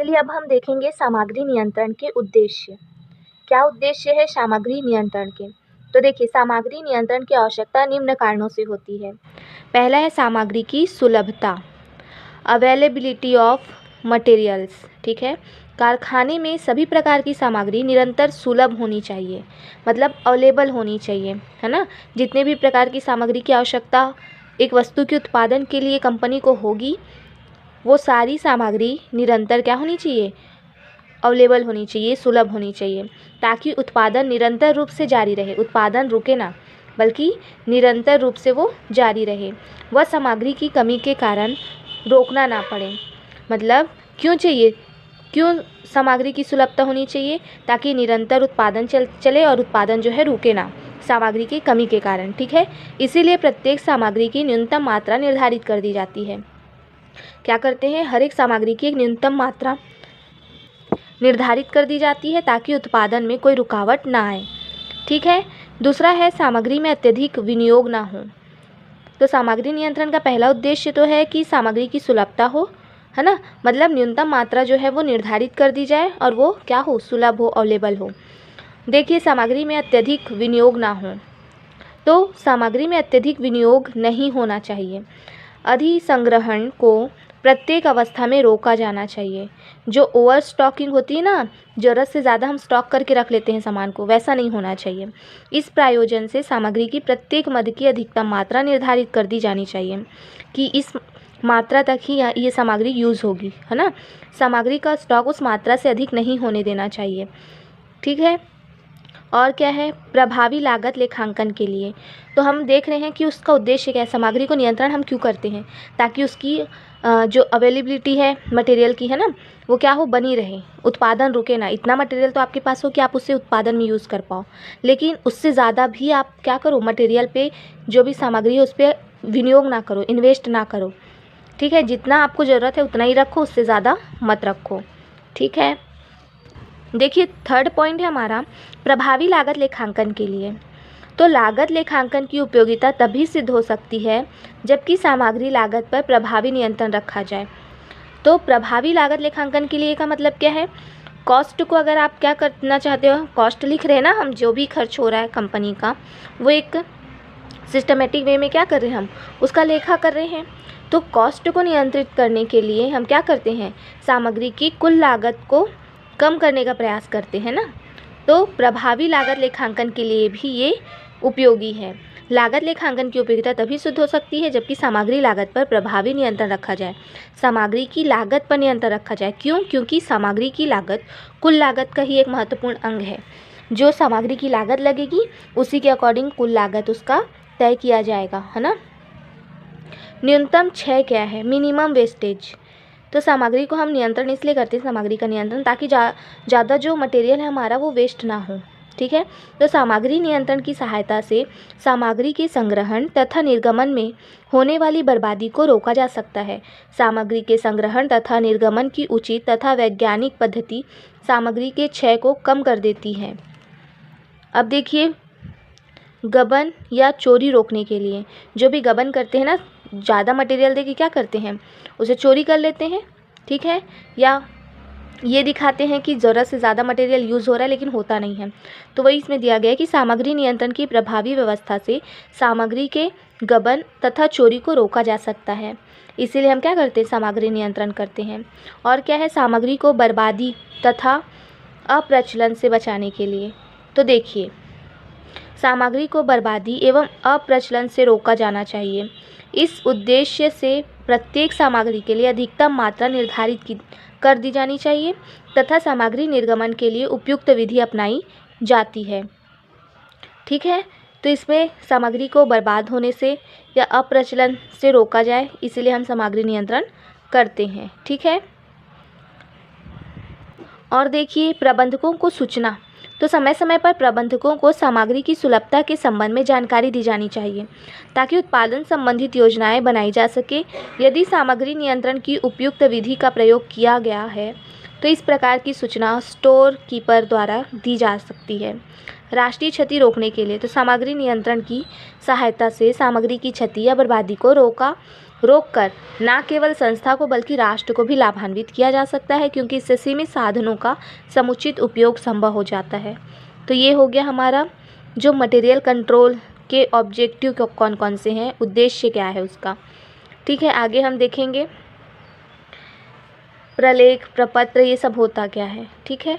चलिए अब हम देखेंगे सामग्री नियंत्रण के उद्देश्य। क्या उद्देश्य है सामग्री नियंत्रण के? तो देखिए, सामग्री नियंत्रण की आवश्यकता निम्न कारणों से होती है। पहला है सामग्री की सुलभता, अवेलेबिलिटी ऑफ मटेरियल्स। ठीक है, कारखाने में सभी प्रकार की सामग्री निरंतर सुलभ होनी चाहिए, मतलब अवेलेबल होनी चाहिए, है ना। जितने भी प्रकार की सामग्री की आवश्यकता एक वस्तु के उत्पादन के लिए कंपनी को होगी, वो सारी सामग्री निरंतर क्या होनी चाहिए, अवेलेबल होनी चाहिए, सुलभ होनी चाहिए, ताकि उत्पादन निरंतर रूप से जारी रहे। उत्पादन रुके ना, बल्कि निरंतर रूप से वो जारी रहे। वह सामग्री की कमी के कारण रोकना ना पड़े। मतलब क्यों सामग्री की सुलभता होनी चाहिए? ताकि निरंतर उत्पादन चले और उत्पादन जो है रुके ना सामग्री की कमी के कारण। ठीक है, इसीलिए प्रत्येक सामग्री की न्यूनतम मात्रा निर्धारित कर दी जाती है। क्या करते हैं, हर एक सामग्री की एक न्यूनतम मात्रा निर्धारित कर दी जाती है ताकि उत्पादन में कोई रुकावट ना आए। ठीक है, दूसरा है सामग्री में अत्यधिक विनियोग ना हो। तो सामग्री नियंत्रण का पहला उद्देश्य तो है कि सामग्री की सुलभता हो, है ना, मतलब न्यूनतम मात्रा जो है वो निर्धारित कर दी जाए और वो क्या हो, सुलभ हो, अवेलेबल हो। देखिए, सामग्री में अत्यधिक विनियोग ना हो, तो सामग्री में अत्यधिक विनियोग नहीं होना चाहिए। अधिसंग्रहण को प्रत्येक अवस्था में रोका जाना चाहिए। जो ओवर स्टॉकिंग होती है ना, ज़रूरत से ज़्यादा हम स्टॉक करके रख लेते हैं सामान को, वैसा नहीं होना चाहिए। इस प्रायोजन से सामग्री की प्रत्येक मद की अधिकतम मात्रा निर्धारित कर दी जानी चाहिए कि इस मात्रा तक ही ये सामग्री यूज़ होगी, है ना। सामग्री का स्टॉक उस मात्रा से अधिक नहीं होने देना चाहिए। ठीक है, और क्या है, प्रभावी लागत लेखांकन के लिए तो हम देख रहे हैं कि उसका उद्देश्य क्या है। सामग्री को नियंत्रण हम क्यों करते हैं? ताकि उसकी जो अवेलेबिलिटी है मटेरियल की, है ना, वो क्या हो, बनी रहे, उत्पादन रुके ना। इतना मटेरियल तो आपके पास हो कि आप उसे उत्पादन में यूज़ कर पाओ, लेकिन उससे ज़्यादा भी आप क्या करो, मटेरियल पे जो भी सामग्री है उस पर विनियोग ना करो, इन्वेस्ट ना करो। ठीक है, जितना आपको ज़रूरत है उतना ही रखो, उससे ज़्यादा मत रखो। ठीक है, देखिए थर्ड पॉइंट है हमारा प्रभावी लागत लेखांकन के लिए। तो लागत लेखांकन की उपयोगिता तभी सिद्ध हो सकती है जबकि सामग्री लागत पर प्रभावी नियंत्रण रखा जाए। तो प्रभावी लागत लेखांकन के लिए का मतलब क्या है, कॉस्ट को अगर आप क्या करना चाहते हो, कॉस्ट लिख रहे हैं ना हम, जो भी खर्च हो रहा है कंपनी का, वो एक सिस्टमेटिक वे में क्या कर रहे हैं, हम उसका लेखा कर रहे हैं। तो कॉस्ट को नियंत्रित करने के लिए हम क्या करते हैं, सामग्री की कुल लागत को कम करने का प्रयास करते हैं ना। तो प्रभावी लागत लेखांकन के लिए भी ये उपयोगी है। लागत लेखांकन की उपयोगिता तभी सिद्ध हो सकती है जबकि सामग्री लागत पर प्रभावी नियंत्रण रखा जाए। सामग्री की लागत पर नियंत्रण रखा जाए, क्यों? क्योंकि सामग्री की लागत कुल लागत का ही एक महत्वपूर्ण अंग है। जो सामग्री की लागत लगेगी उसी के अकॉर्डिंग कुल लागत उसका तय किया जाएगा, है ना। न्यूनतम क्षय क्या है, मिनिमम वेस्टेज। तो सामग्री को हम नियंत्रण इसलिए करते हैं, सामग्री का नियंत्रण, ताकि ज़्यादा जो मटेरियल है हमारा वो वेस्ट ना हो। ठीक है, तो सामग्री नियंत्रण की सहायता से सामग्री के संग्रहण तथा निर्गमन में होने वाली बर्बादी को रोका जा सकता है। सामग्री के संग्रहण तथा निर्गमन की उचित तथा वैज्ञानिक पद्धति सामग्री के क्षय को कम कर देती है। अब देखिए, गबन या चोरी रोकने के लिए जो भी गबन करते हैं ना, ज़्यादा मटेरियल देके क्या करते हैं, उसे चोरी कर लेते हैं। ठीक है, या ये दिखाते हैं कि ज़रूरत से ज़्यादा मटेरियल यूज़ हो रहा है लेकिन होता नहीं है। तो वही इसमें दिया गया है कि सामग्री नियंत्रण की प्रभावी व्यवस्था से सामग्री के गबन तथा चोरी को रोका जा सकता है। इसीलिए हम क्या करते हैं, सामग्री नियंत्रण करते हैं। और क्या है, सामग्री को बर्बादी तथा अप्रचलन से बचाने के लिए। तो देखिए, सामग्री को बर्बादी एवं अप्रचलन से रोका जाना चाहिए। इस उद्देश्य से प्रत्येक सामग्री के लिए अधिकतम मात्रा निर्धारित कर दी जानी चाहिए तथा सामग्री निर्गमन के लिए उपयुक्त विधि अपनाई जाती है। ठीक है, तो इसमें सामग्री को बर्बाद होने से या अप्रचलन से रोका जाए, इसीलिए हम सामग्री नियंत्रण करते हैं। ठीक है, और देखिए प्रबंधकों को सूचना। तो समय समय पर प्रबंधकों को सामग्री की सुलभता के संबंध में जानकारी दी जानी चाहिए ताकि उत्पादन संबंधित योजनाएं बनाई जा सके। यदि सामग्री नियंत्रण की उपयुक्त विधि का प्रयोग किया गया है तो इस प्रकार की सूचना स्टोर कीपर द्वारा दी जा सकती है। राष्ट्रीय क्षति रोकने के लिए तो सामग्री नियंत्रण की सहायता से सामग्री की क्षति या बर्बादी को रोका रोककर न केवल संस्था को बल्कि राष्ट्र को भी लाभान्वित किया जा सकता है, क्योंकि इससे सीमित साधनों का समुचित उपयोग संभव हो जाता है। तो ये हो गया हमारा जो मटेरियल कंट्रोल के ऑब्जेक्टिव कौन कौन से हैं, उद्देश्य क्या है उसका। ठीक है, आगे हम देखेंगे प्रलेख, प्रपत्र, ये सब होता क्या है। ठीक है।